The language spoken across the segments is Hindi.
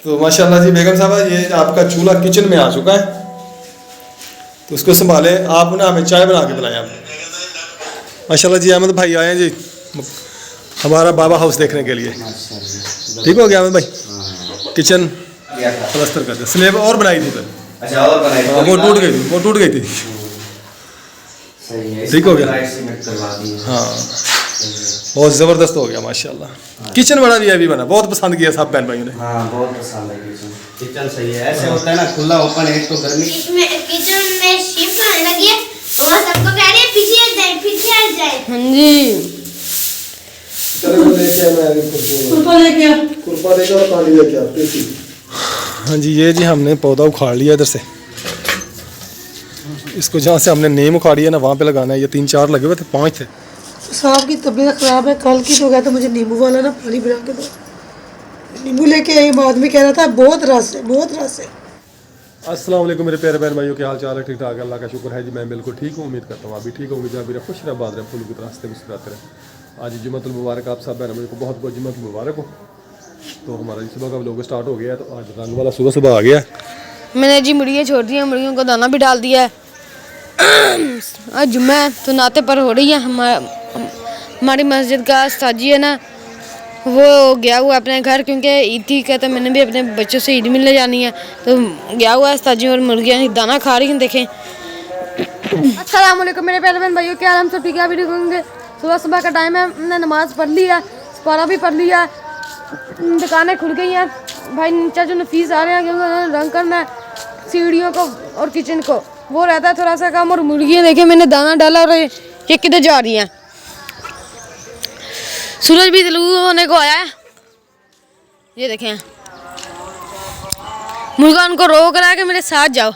तो माशाल्लाह जी बेगम साहबा, ये आपका चूल्हा किचन में आ चुका है, तो उसको संभाले आप ना, हमें चाय बना के पिलाएं आप। माशाल्लाह जी अहमद भाई आए हैं जी हमारा बाबा हाउस देखने के लिए। ठीक हो गया अहमद भाई? किचन प्लास्टर कर दिया, स्लेब और बनाई थी फिर। अच्छा, और बनाई थी? वो टूट गई थी। सही है, ठीक हो गया? करवा दी। हाँ, बहुत ज़बरदस्त हो गया माशाल्लाह। किचन बड़ा भी अभी बना, बहुत पसंद किया सब बहन भाइयों ने। हाँ, बहुत पसंद है किचन। किचन सही है, ऐसे होता है ना खुला ओपन, एक तो गर्मी किचन में शिफ्ट होने लगी है और सबको कह रही है पीछे हट जाए, पीछे हट जाए। हाँ जी, कुरपा लेके और पानी लेके आ। हाँ जी, ये जी हमने पौधा उखाड़ लिया इधर से, इसको जहाँ से हमने नीम उखाड़ी है ना वहाँ पे लगाना है। ये 3-4 लगे हुए थे, 5 थे। साहब की तबीयत ख़राब है, कल की तो कहता मुझे नींबू वाला ना पानी बना के दो। नींबू लेके आई, बाद में कह रहा था बहुत रस है, बहुत रस है। अस्सलाम वालेकुम मेरे प्यारे बहन भाइयों, क्या हाल चाल है? ठीक ठाक है, अल्लाह का शुक्र है जी। मैं बिल्कुल ठीक हूँ, उम्मीद करता हूँ आप भी ठीक होंगे। जब भी खुश रहे, आबाद रहे, फूल की रास्ते मुस्कुराते रहे। आज जुम्मतुल मुबारक आप सब बहन भाइयों को बहुत बहुत जुम्मतुल मुबारक हो। तो हमारा सुबह का व्लॉग स्टार्ट हो गया है। तो आज रंग वाला सुबह आ गया है। मैंने जी मुर्गियाँ छोड़ दी हैं, मुर्गियों को दाना भी डाल दिया है। आज जुम्मा है तो नाते पर हो रही है। हमारी मस्जिद का साजी है ना, वो गया हुआ अपने घर, क्योंकि ईद थी, कहता मैंने भी अपने बच्चों से ईद मिलने जानी है, तो गया हुआ है साजी। और मुर्गियाँ दाना खा रही हैं, देखें। अस्सलाम वालेकुम मेरे प्यारे बहन भाइयों, क्या हाल? हम सब ठीक है? अभी होंगे। सुबह का टाइम है, हमने नमाज़ पढ़ ली है, सुपारा भी पढ़ लिया है, दुकानें खुल गई हैं। भाई नीचे जो नफीस आ रहे हैं, क्योंकि उन्होंने रंग करना है सीढ़ियों को और किचन को, वो रहता है थोड़ा सा काम। और मुर्गियाँ देखें, मैंने दाना डाला और ये किधर जा रही हैं। सूरज भी तलू होने को आया है, ये देखें। मुर्गा उनको रोक रहा है कि मेरे साथ जाओ।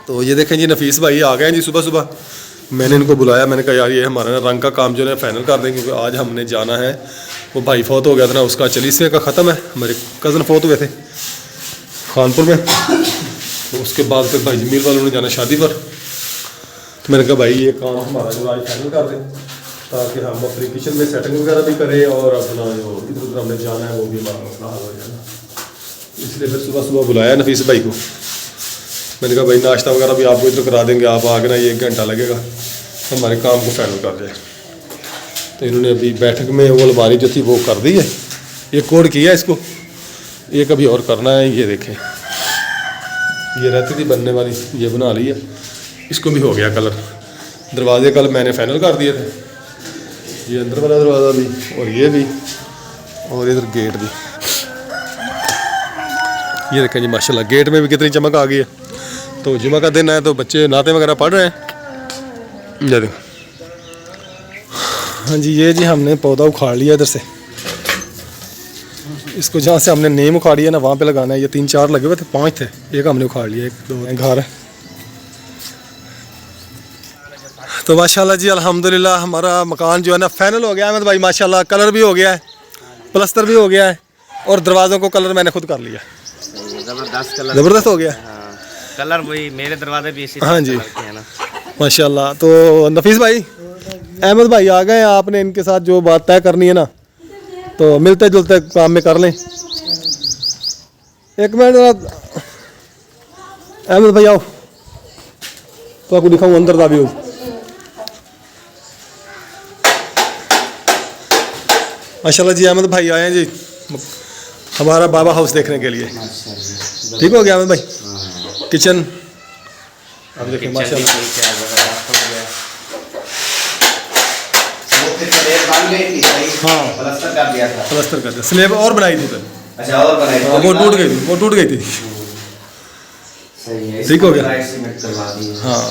तो ये देखें जी, नफीस भाई आ गए हैं जी सुबह सुबह। मैंने इनको बुलाया, मैंने कहा यार ये हमारा ना रंग का काम जो है फाइनल कर दें, क्योंकि आज हमने जाना है। वो भाई फौत हो गया था ना, उसका 40वें का ख़त्म है। हमारे कज़न फौत हुए थे खानपुर में, तो उसके बाद फिर भाई जमील वालों ने जाना शादी पर। तो मैंने कहा भाई ये काम हमारा जो आज फाइनल कर दें, ताकि हम अपनी किचन में सेटिंग वगैरह भी करें और अपना जो इधर उधर हमने जाना है वो भी हमारा मसला हल हो जाएगा। इसलिए फिर सुबह सुबह बुलाया नफीस भाई को। मैंने कहा भाई नाश्ता वगैरह भी आपको इधर करा देंगे, आप आगे ना, ये 1 घंटा लगेगा हमारे काम को फाइनल कर जाए। तो इन्होंने अभी बैठक में वो अलमारी जो थी वो कर दी है, एक कोड किया इसको, एक अभी और करना है। ये देखें, ये रहती थी बनने वाली, ये बना ली है, इसको भी हो गया कलर। दरवाजे कल मैंने फाइनल कर दिए थे, ये अंदर वाला दरवाज़ा भी और ये भी, और इधर गेट भी। ये देखें जी माशाल्लाह, गेट में भी कितनी चमक आ गई है। तो जुमा का दिन है, तो बच्चे नाते वगैरह पढ़ रहे हैं। ये देखो, हाँ जी, ये जी हमने पौधा उखाड़ लिया इधर से, इसको जहाँ से हमने नीम उखाड़ी है ना वहाँ पे लगाना है। ये 3-4 लगे हुए थे, 5 थे, एक हमने उखाड़ लिया, 1-2 घर है। तो माशाल्लाह जी अल्हम्दुलिल्लाह हमारा मकान जो है ना फाइनल हो गया है अहमद भाई। माशाल्लाह कलर भी हो गया है, प्लास्टर भी हो गया है, और दरवाज़ों को कलर मैंने खुद कर लिया। ज़बरदस्त हो गया कलर, वही मेरे दरवाजे भी इसी हाँ जी है ना माशाल्लाह। तो नफीस भाई, अहमद भाई आ गए, आपने इनके साथ जो बात तय करनी है ना, तो मिलते जुलते काम में कर लें। एक मिनट अहमद भाई आओ, तो आपको दिखाऊँ अंदर का व्यू। माशाल्लाह जी अहमद भाई आए हैं जी हमारा बाबा हाउस देखने के लिए। ठीक हो गया अहमद भाई? किचन अब देखिए माशाल्लाह, हाँ प्लास्टर कर दिया, स्लेब और बनाई थी फिर। अच्छा, और बनाई थी? वो टूट गई थी। सही है, ठीक हो गया? करवा दी। हाँ,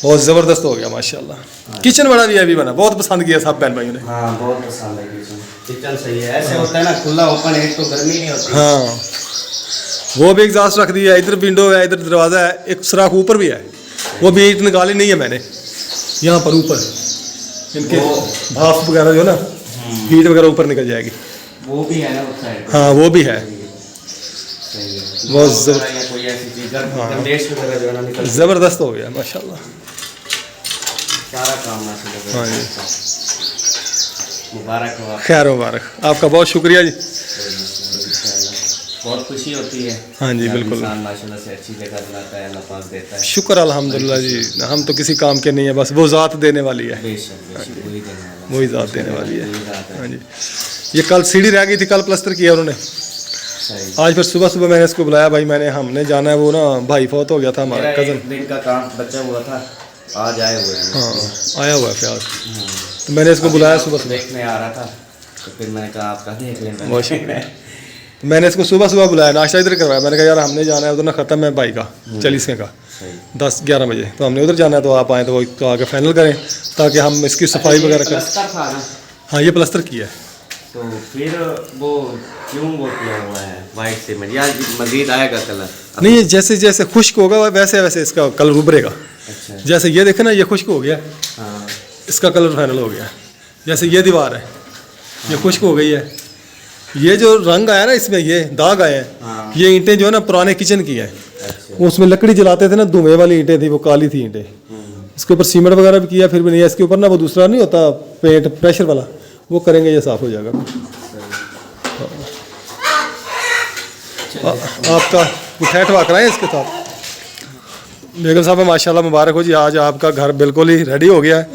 बहुत ज़बरदस्त हो गया माशाल्लाह। किचन बड़ा भी अभी बना, बहुत पसंद किया सब बहन भाइयों ने। हाँ, बहुत पसंद है किचन। किचन सही है, ऐसे होता है ना खुला ओपन, एक तो गर्मी नहीं होती। हाँ, वो भी एग्जॉस्ट रख दिया, इधर विंडो है, इधर दरवाज़ा है, एक सुराख ऊपर भी है, वो भी ईंट निकाली नहीं है मैंने, यहाँ पर ऊपर इनके भाप वगैरह जो ना, हीट वगैरह ऊपर निकल जाएगी। वो भी है ना उस साइड? हाँ, वो भी है। बहुत ज़बरदस्त हो गया माशाल्लाह, सारा काम माशाल्लाह। हाँ जी, मुबारक हो, खैर मुबारक, आपका बहुत शुक्रिया जी। इंशाल्लाह बहुत खुशी होती है। हाँ जी, जब बिल्कुल। इंसान माशाल्लाह से अच्छी जगह बनाता है, अल्लाह पाक देता है। शुक्र अल्हम्दुलिल्लाह जी, हम तो किसी काम के नहीं है, बस वो ज़ात देने वाली है, बेशक वही देने वाला वही ज़ात देने वाली है। वही ज़ात है। हाँ जी, ये कल सीढ़ी रह गई थी, कल प्लस्तर किया उन्होंने। सही। आज फिर सुबह सुबह मैंने इसको बुलाया, भाई हमने जाना है, वो ना भाई फौत हो गया था हमारा मेरा कज़न। एक दिन का काम बचा हुआ था, आज आए हुए हैं। हाँ, आया हुआ है प्याज, तो मैंने इसको बुलाया सुबह सुबह। देखने आ रहा था तो फिर मैंने कहा आपका देख लेना। बहुत शुक्रिया। तो मैंने इसको सुबह सुबह बुलाया, नाश्ता इधर करवाया। मैंने कहा यार हमने जाना है उधर ना, ख़त्म है भाई का 40वें का, सही। 10-11 बजे, तो हमने उधर जाना है, तो आप आएँ तो वो तो आके फाइनल करें ताकि हम इसकी सफाई अच्छा, ये वगैरह करें। प्लस्तर था ना, हाँ, ये प्लस्तर किया है। तो फिर वो क्यों वो किया हुआ है वाइट सीमेंट, या मजीद आएगा कलर? नहीं, जैसे जैसे खुश्क होगा वैसे वैसे इसका कलर उभरेगा। अच्छा। जैसे ये देखे ना, ये खुश्क हो गया, हाँ इसका कलर फाइनल हो गया। जैसे ये दीवार है, ये खुश्क हो गई है, ये जो रंग आया ना इसमें, ये दाग आए हैं, हाँ। ये ईंटें जो है ना पुराने किचन की है, अच्छा। उसमें लकड़ी जलाते थे ना, धुएं वाली ईंटें थी, वो काली थी ईंटें। इसके ऊपर सीमेंट वगैरह भी किया, फिर भी नहीं है। इसके ऊपर ना वो दूसरा नहीं होता पेंट प्रेशर वाला, वो करेंगे, ये साफ़ हो जाएगा। आपका कुछ ठवा कराएं इसके साथ। बेगम साहब माशाल्लाह मुबारक हो जी, आज आपका घर बिल्कुल ही रेडी हो गया है,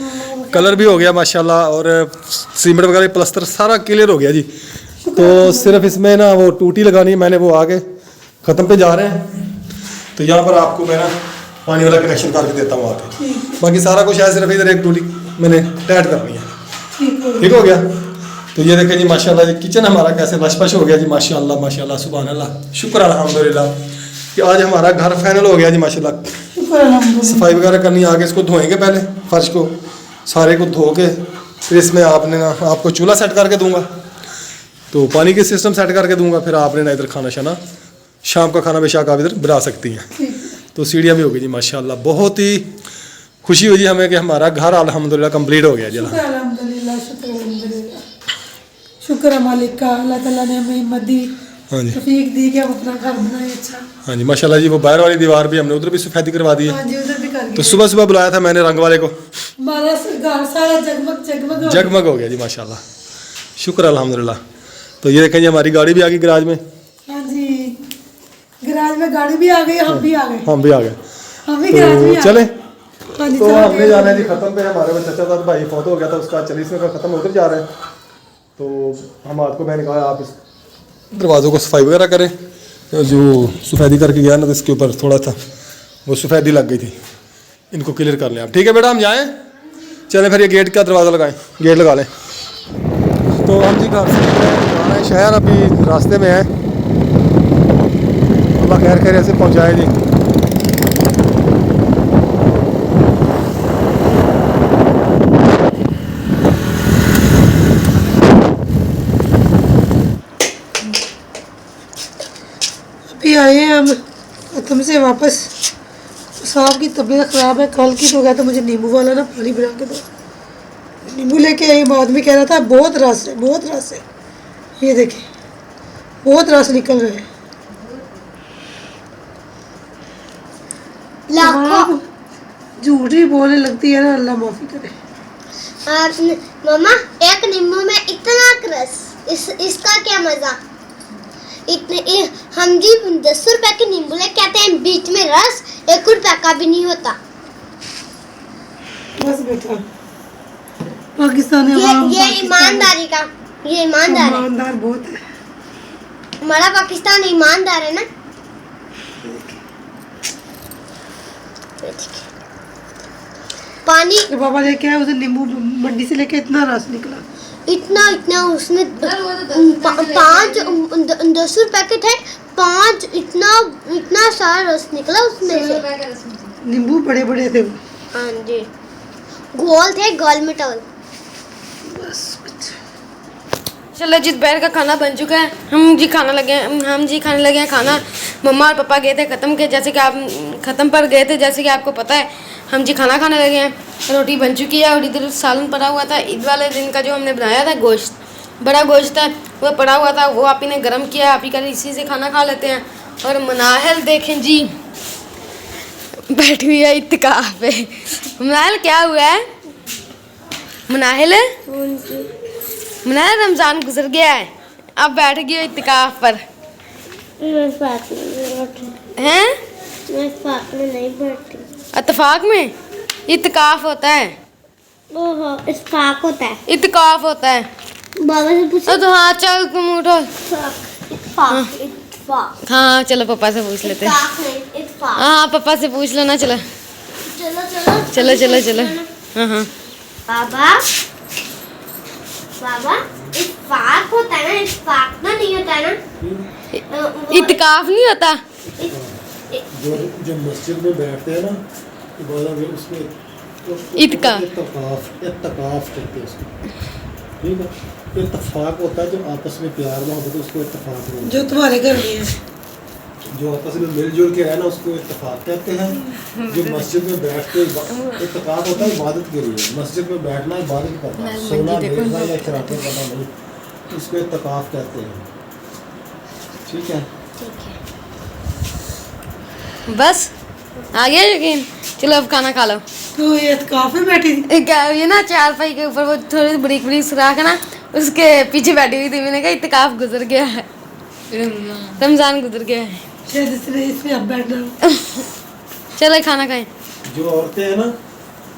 कलर भी हो गया माशाल्लाह, और सीमेंट वगैरह प्लस्तर सारा क्लियर हो गया जी। तो सिर्फ इसमें ना वो टूटी लगानी है, मैंने वो आगे ख़त्म पे जा रहे हैं, तो यहाँ पर आपको मैं ना पानी वाला कनेक्शन करके देता हूँ आके। बाकी सारा कुछ है, सिर्फ इधर एक टूटी मैंने टाइट करनी है। ठीक हो गया। तो ये देखें जी माशाल्लाह, ये किचन हमारा कैसे लशपश हो गया जी, माशाल्लाह माशाल्लाह, सुभान अल्लाह, शुक्र अल्हम्दुलिल्लाह कि आज हमारा घर फाइनल हो गया जी माशाल्लाह। सफाई वगैरह करनी है, आगे इसको धोएंगे पहले, फर्श को सारे को धो के, फिर इसमें आपने ना आपको चूल्हा सेट करके दूंगा, तो पानी के सिस्टम सेट करके दूंगा, फिर आपने ना इधर खाना शाना, शाम का खाना बेशक आप इधर बना सकती हैं। तो सीढ़ियाँ भी हो गई जी माशाल्लाह, बहुत ही खुशी हुई जी हमें कि हमारा घर अल्हम्दुलिल्लाह कंप्लीट हो गया जी। अल्हम्दुलिल्लाह, शुक्र है मालिक का, अल्लाह ताला ने हमें हिम्मत दी, हाँ जी, तौफीक दी कि हम अपना घर बनाए अच्छा। हाँ जी माशाल्लाह जी। वो बाहर वाली दीवार भी हमने उधर भी सफेदी करवा दी है। हाँ जी, उधर भी कर तो गए। सुबह सुबह बुलाया था मैंने रंग वाले को, हमारा घर सारा जगमग जगमग हो गया। जगमग हो गया जी माशाल्लाह, शुक्र अल्हम्दुलिल्लाह। तो ये देखें जी हमारी गाड़ी भी आ गई गैराज में। हाँ जी, गैराज में गाड़ी भी आ गई, हम भी आ गए, हम भी आ गए, हम भी गैराज में तो आ चले। गए। हाँ जी, तो चलो हमने जाना है जी ख़त्म पे, हमारे में चाचा साहब भाई फौत हो गया था, उसका 40वें का ख़त्म उधर जा रहा है। तो हम आपको मैंने कहा आप इस दरवाज़ों को सफाई वगैरह करें, जो सफ़ेदी करके गया ना, तो इसके ऊपर थोड़ा सा वो सफ़ेदी लग गई थी, इनको क्लियर कर लें आप। ठीक है बेटा, हम जाएँ, चलें फिर ये गेट का दरवाज़ा लगाएं, गेट लगा लें। तो हम जी घर से जा रहे हैं शहर, अभी रास्ते में है, अल्लाह खैर खैर ऐसे पहुँचाए जी। अभी आए हैं हम खत्म से वापस। साहब की तबीयत ख़राब है, कल की तो गया था मुझे नींबू वाला ना पानी बना के दो, नींबू लेके आई, बाद में कह रहा था बहुत रस है, बहुत रस है। ये देखें, बहुत रस निकल रहा है। लाखों झूठ ही बोलने लगती है ना, अल्लाह माफ़ी करे। मम्मा, एक नींबू में इतना रस, इसका क्या मजा। हम जी 10 रुपए के नींबू लेके आते हैं, बीच में रस 1 रुपए का भी नहीं होता। बस बेटा, पाकिस्तानी ये ईमानदारी का, ये ईमानदार है, ईमानदार बहुत है। हमारा पाकिस्तान ईमानदार है ना। पानी तो पापा लेके आए उसे, नींबू मंडी से लेके इतना रस निकला, इतना उसमें 5 10 रुपए के थे, 5 इतना सारा रस निकला उसमें से। नींबू बड़े बड़े थे वो। हाँ जी, गोल थे, गोल में टॉल। बस कुछ चलो जी, दोपहर का खाना बन चुका है, हम जी खाने लगे हैं खाना। मम्मा और पापा गए थे ख़त्म के, जैसे कि आप ख़त्म पर गए थे, जैसे कि आपको पता है। हम जी खाना खाने लगे हैं, रोटी बन चुकी है और इधर सालन पड़ा हुआ था, ईद वाले दिन का जो हमने बनाया था गोश्त, बड़ा गोश्त है, वो पड़ा हुआ था, वो आप ही ने गर्म किया, आप ही का इसी से खाना खा लेते हैं। और मनाहल देखें जी, बैठी हुई है इत्तिकाफ पे। मनाहल क्या हुआ है? मनाहल रमज़ान गुजर गया है, अब बैठ गई हो इत्तिकाफ पर मैं इस बात में नहीं बैठी, हैं? मैं इस बात में नहीं बैठी। इत्तेफाक में इत्तिकाफ होता है, ओहो, इत्तेफाक होता है। इत्तिकाफ होता है। बाबा से पूछो। तो हाँ चल तुम उठो। इत्तेफाक, इत्तेफाक, हाँ चलो पापा से पूछ लेते हैं। इत्तेफाक नहीं, इत्तेफाक। हाँ पापा से पूछ लो ना, चलो चलो चलो चलो चलो चलो। हाँ हाँ बाबा, बाबा इत्तेफाक होता है ना, इत्तेफाक ना नहीं होता है ना। इत्तिकाफ नहीं होता। जो मस्जिद में बैठते हैं ना, उसमें इत्तिकाफ इत्तकाफ कहते हैं उसको, ठीक है। इत्तफाक होता है जो आपस में प्यार मोहब्बत है, उसको इत्तफाक बोलते हैं। जो तुम्हारे घर में है, जो आपस में मिलजुल के रहना उसको इत्तफाक कहते हैं। जो मस्जिद में बैठ के इत्तफाक होता है इबादत के लिए, मस्जिद में बैठना इबादत करना, सोना देखना या शराबें करना नहीं, उसको इत्तकाफ कहते हैं, ठीक है। बस आ गया यकीन। चलो अब खाना खा लो। तो ये इत्तिकाफ में बैठी थी। ये ना चारपाई के ऊपर वो थोड़ी बड़ी बड़ी सुराख है ना, उसके पीछे बैठी हुई थी। मैंने कहा इत्तिकाफ गुजर गया है, रमजान गुजर गया है। शायद इसलिए इसमें अब बैठना। चलो खाना खाएं। जो औरतें हैं ना,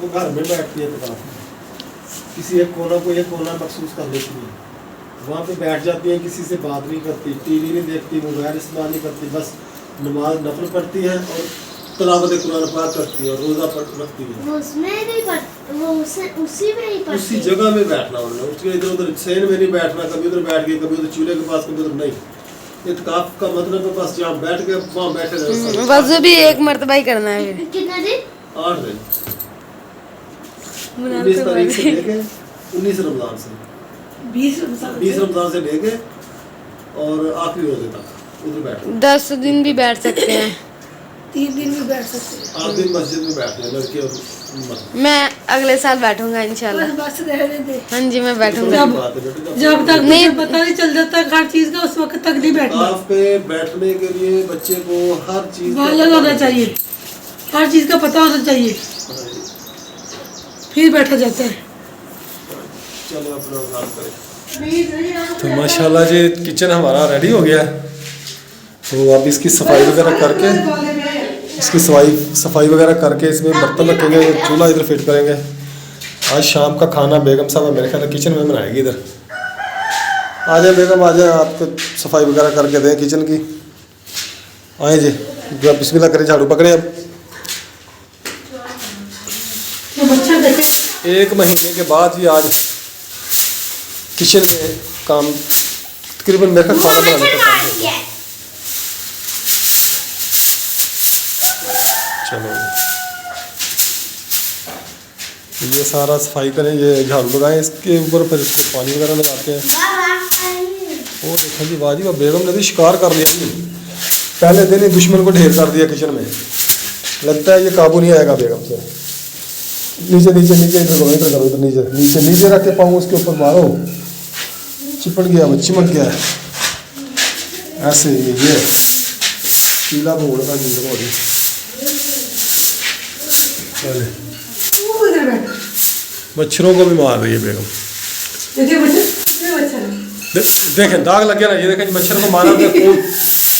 वो घर में बैठती है इत्तकाफ में, किसी एक कोना मखसूस कर लेती है, वहाँ पे बैठ जाती है, किसी से बात नहीं करती, टीवी नहीं देखती, मोबाइल इस्तेमाल नहीं करती, बस नमाज नफल पढ़ती है और तिलावत कुरान पाक करती है और रोज़ा रखती है। वो उसमें नहीं पढ़, वो उसी में ही पढ़ती। उसी जगह में बैठना उन्होंने, उसके इधर उधर सेन में नहीं बैठना, कभी उधर बैठ गए, कभी उधर चूल्हे के पास, कभी उधर नहीं। इत्तिकाफ का मतलब है बस जहाँ बैठ के वहाँ बैठे रहे। वज़ू भी एक मरतबा ही करना है फिर। कितना दिन? 8 दिन, 19 तारीख से लेके 19 रमजान से, 20 रमजान से लेके और आखिरी रोजे तक उधर बैठो। 10 दिन भी बैठ सकते हैं। 3 दिन भी बैठ सकते हैं। 8 दिन मस्जिद में बैठते हैं लड़के और मर्द। मैं अगले साल बैठूंगा इंशाल्लाह। बस रहने दे। हाँ जी मैं बैठूंगा। जब बात है बेटे, जब तक नहीं। मुझे पता नहीं चल जाता हर चीज का, उस वक्त तक नहीं बैठना। इत्तिकाफ पे बैठने के लिए बच्चे को हर चीज का मालूम होना चाहिए, हर चीज का पता होना चाहिए, फिर बैठा जाता है। चलो अपना काम करें। तो माशाल्लाह जी किचन हमारा रेडी हो गया है, तो अब इसकी सफाई वगैरह करके सफाई वगैरह करके इसमें बर्तन रखेंगे, चूल्हा इधर फिट करेंगे। आज शाम का खाना बेगम साहब मेरे ख्याल किचन में बनाएगी। इधर आ जाए बेगम, आ जाए, आपको सफाई वगैरह करके दें किचन की। आए जी, जब बिस्मिल्लाह करें, झाड़ू पकड़े। अब तो मच्छर देखे 1 महीने के बाद ही आज किचन में काम तकरीबन मेरे ख्याल खाना बनाने का काम होता है। चलो ये सारा सफाई करें, ये झाड़ू लगाएं इसके ऊपर, फिर इसको पानी वगैरह लगाते हैं। और देखा जी वाह जी वाह, बेगम ने भी शिकार कर लिया जी, पहले दिन ही दुश्मन को ढेर कर दिया किचन में। लगता है ये काबू नहीं आएगा बेगम से। नीचे नीचे नीचे इधर करो, इधर करो, इधर नीचे नीचे नीचे रख के पाऊँ उसके ऊपर मारो, चिपट गया वो, चिमट गया ऐसे। ये पीला भूल का नींद हो रही। चले वो इधर बैठा। मच्छरों को भी मार रही है बेगम। देखिए मच्छर, कितने मच्छर हैं। देखें दाग लग गया ना, ये देखें जी मच्छर को मारा, खून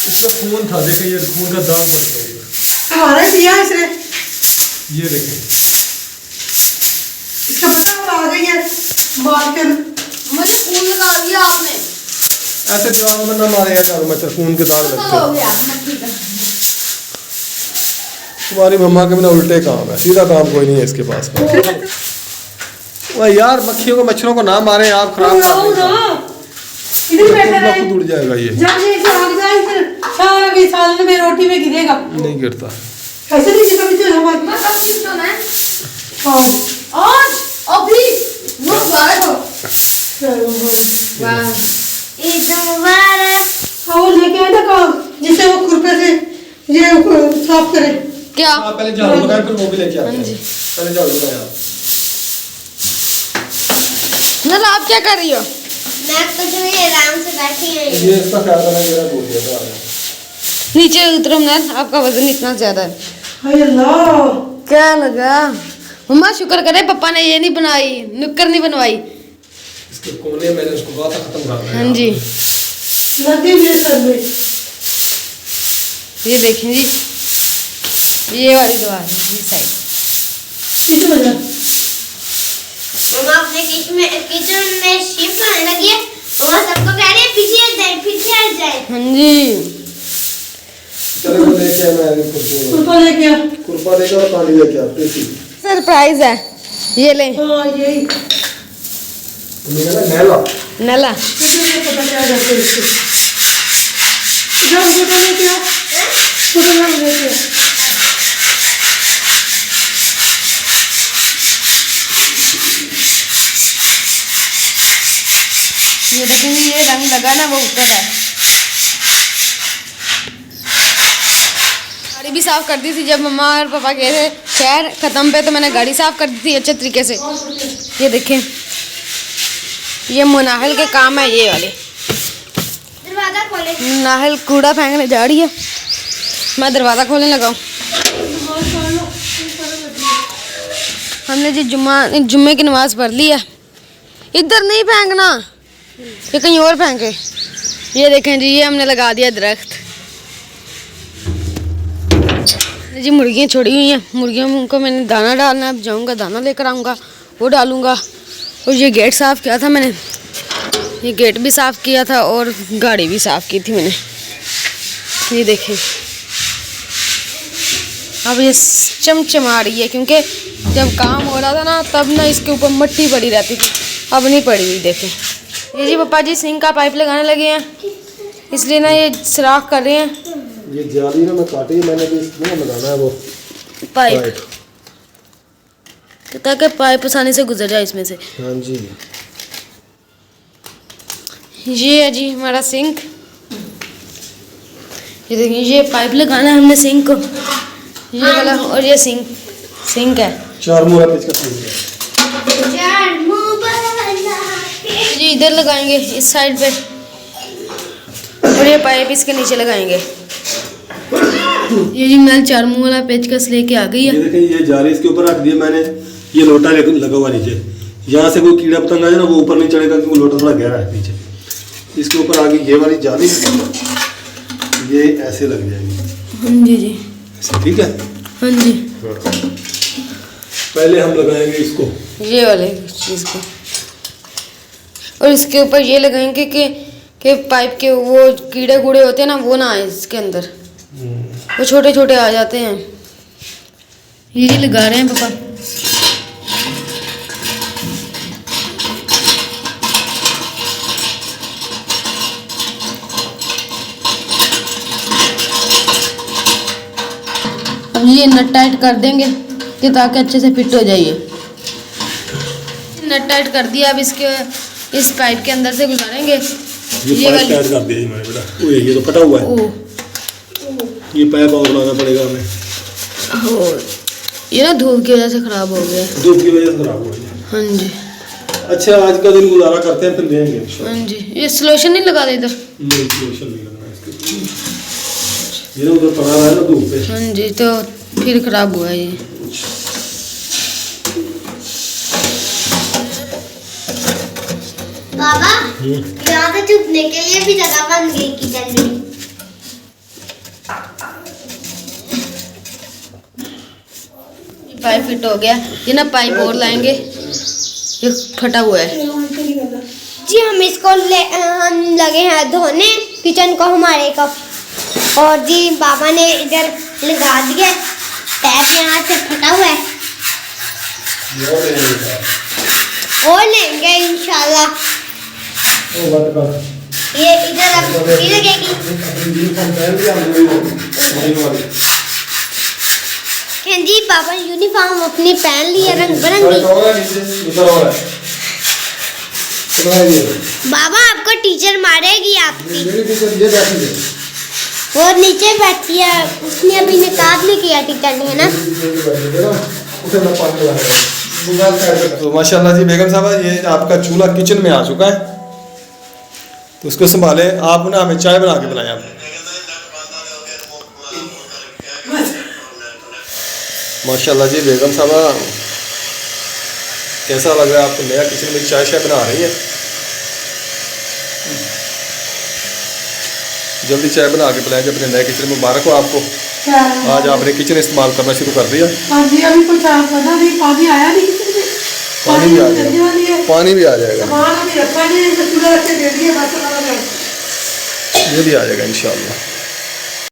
इसका खून था, देखें ये खून का दाग लग गया। हमारा किया इसने, ये देखें इसका पता वो आ गई है मार कर। मुझे खून लगा दिया आपने। ऐसे जवाब में ना मारेगा चारों मच्छर, खून के दाग लगते हैं। गया मक्खी का। तुम्हारी मम्मा के बिना उल्टे काम है, सीधा काम कोई नहीं है इसके पास। वह यार मक्खियों को मच्छरों को ना मारे, आप खराब कर आओ देंगे। ना, इधर बैठा खुद ब रहे। खुद उड़ जाएगा ये, जब ये भाग जाए इधर, सारा भी सालन में रोटी में गिरेगा। नहीं गिरता। ऐसे नहीं कभी तो हमारे बस अब ठीक तो ना। हाँ आज अभी वो मुबारक हो। वाह ईद मुबारक। हाँ वो लेके आए ना काम, जिससे वो खुरपे से ये साफ करे। क्या? आप पहले झाड़ू लगाए, फिर वो भी लेके आते हैं। हाँ जी। पहले झाड़ू लगाए आप। नल आप क्या कर रही हो? मैं कुछ भी आराम से बैठी हूँ। ये इसका ख्याल करना मेरा टूट गया था। नीचे उतरो नल, आपका वजन इतना ज्यादा है। हाय अल्लाह, क्या लगा? मम्मा शुक्र करे पापा ने ये नहीं बनाई, नुक्कर नहीं बनवाई। इसके कोने मैंने उसको कहा था खत्म करना है। हाँ जी। लगे मेरे सर में। ये देखें जी, ये वाली दीवार है ये साइड। किस वजह? मम्मा अपने किचन में शिफ्ट होने लगी है। मम्मा सबको कह रही है पीछे हट जाए, पीछे हट जाए। हाँ जी, चलो वो लेके आया, मैं आगे खुद कुर्पा लेके आ। कुर्बा लेके और पानी लेके आ प्लीज। सरप्राइज है, ये ले हाँ यही मेरा ना नैला नला। मुझे पता क्या करते हैं इसके। जाओ कुर्पा लेके आ, कुर्पा लेके आ। ये देखेंगे, ये रंग लगा ना वो ऊपर है। गाड़ी भी साफ कर दी थी जब मम्मा और पापा गए थे शहर ख़त्म पे, तो मैंने गाड़ी साफ कर दी थी अच्छे तरीके से। ये देखें, ये मुनाहिल के काम है ये वाले। दरवाजा खोले। मुनाहिल कूड़ा फेंकने जा रही है, मैं दरवाज़ा खोलने लगा हूँ। हमने जी जुम्मे की नमाज़ पढ़ ली है। इधर नहीं फेंकना, ये कहीं और फेंके। ये देखें जी, ये हमने लगा दिया दरख्त। जी मुर्गियाँ छोड़ी हुई हैं, मुर्गियों को मैंने दाना डालना है। अब जाऊँगा दाना लेकर आऊँगा, वो डालूँगा। और ये गेट साफ़ किया था मैंने, ये गेट भी साफ़ किया था और गाड़ी भी साफ़ की थी मैंने। ये देखें, अब ये चमचमा रही है, क्योंकि जब काम हो रहा था ना तब ना इसके ऊपर मिट्टी पड़ी रहती थी, अब नहीं पड़ी हुई। देखें ये जी पापा जी सिंक का पाइप लगाने लगे हैं, इसलिए ना ये सुराख कर रहे हैं। ये जाली ना मैं काटी है, मैंने भी इसमें लगाना है वो पाइप, ताकि पाइप आसानी से गुजर जाए इसमें से। हाँ जी, ये है जी हमारा सिंक। ये देखिए, ये पाइप लगाना है हमने सिंक को, ये वाला। और ये सिंक है 4 मोहरा पेच का सिंक है। जी इधर लगाएंगे इस साइड पे, और ये पाइप इसके नीचे लगाएंगे। ये जी नल 4 मुंह वाला पेचकस लेके आ गई है। ये देखें, ये जाली इसके ऊपर रख दिया मैंने, ये लोटा लगा हुआ नीचे। यहाँ से कोई कीड़ा पतंग आ जाए ना वो ऊपर नहीं चढ़ेगा, क्योंकि लोटा थोड़ा गहरा है नीचे। इसके ऊपर आ गई ये वाली जाली, ये ऐसे लग जाएगी। हाँ जी जी, ठीक है। हाँ जी। पहले हम लगाएंगे इसको, ये वाले चीज़ को, और इसके ऊपर ये लगाएंगे कि पाइप के वो कीड़े कूड़े होते हैं ना वो ना आए इसके अंदर, वो छोटे छोटे आ जाते हैं। ये लगा रहे हैं पापा। अब ये नट टाइट कर देंगे कि ताकि अच्छे से फिट हो जाइए। नट टाइट कर दिया, अब इस पाइप के अंदर से गुजारेंगे। ये पाइप टाइट कर दिया जी मैंने बेटा। ओए ये तो फटा हुआ है, ये पाइप और लगाना पड़ेगा हमें। ये ना धूप की वजह से खराब हो गया है। धूप की वजह से खराब हो गया। हाँ जी, अच्छा आज का दिन गुजारा करते हैं, फिर देंगे इंशाल्लाह। हाँ जी। ये सलोशन नहीं लगा दे इधर। नहीं सोशल नहीं लगना है इसके, ये ना उधर पड़ा रहा है ना धूप पे। हाँ जी, तो फिर खराब हुआ ये। बाबा यहाँ पे छुपने के लिए भी जगह बन गई किचन में। पाइप फिट हो गया, ये ना पाइप और लाएंगे, ये फटा हुआ है। जी हम हम लगे हैं धोने किचन को हमारे को, और जी बाबा ने इधर लगा दिया, टैप यहाँ से फटा हुआ है, और लेंगे इंशाल्लाह। ये इधर अब की लगेगी। जी पापा यूनिफॉर्म अपनी पहन ली है रंग बिरंगी। बाबा आपको टीचर मारेगी आपकी। वो नीचे बैठी है, उसने अभी निकाल नहीं किया टीचर ने, है ना। तो माशाल्लाह जी बेगम साहबा, ये आपका चूल्हा किचन में आ चुका है, तो उसको संभालें आप ना, हमें चाय बना के पिलाएं आप। माशाल्लाह जी बेगम साहबा, कैसा लग रहा है आपको? नया किचन में चाय बना रही है। जल्दी चाय बना के पिलाएंगे अपने नए किचन में। मुबारक हो आपको, आज आपने किचन इस्तेमाल करना शुरू कर दिया। हाँ जी, अभी कुछ पता नहीं, पानी आया नहीं किचन में। पानी भी आ लगने जाएगा, वाली है। पानी भी आ जाएगा, सामान अभी रखा नहीं है, चूल्हा रख के दे दिए बस। ये भी आ जाएगा इंशाल्लाह।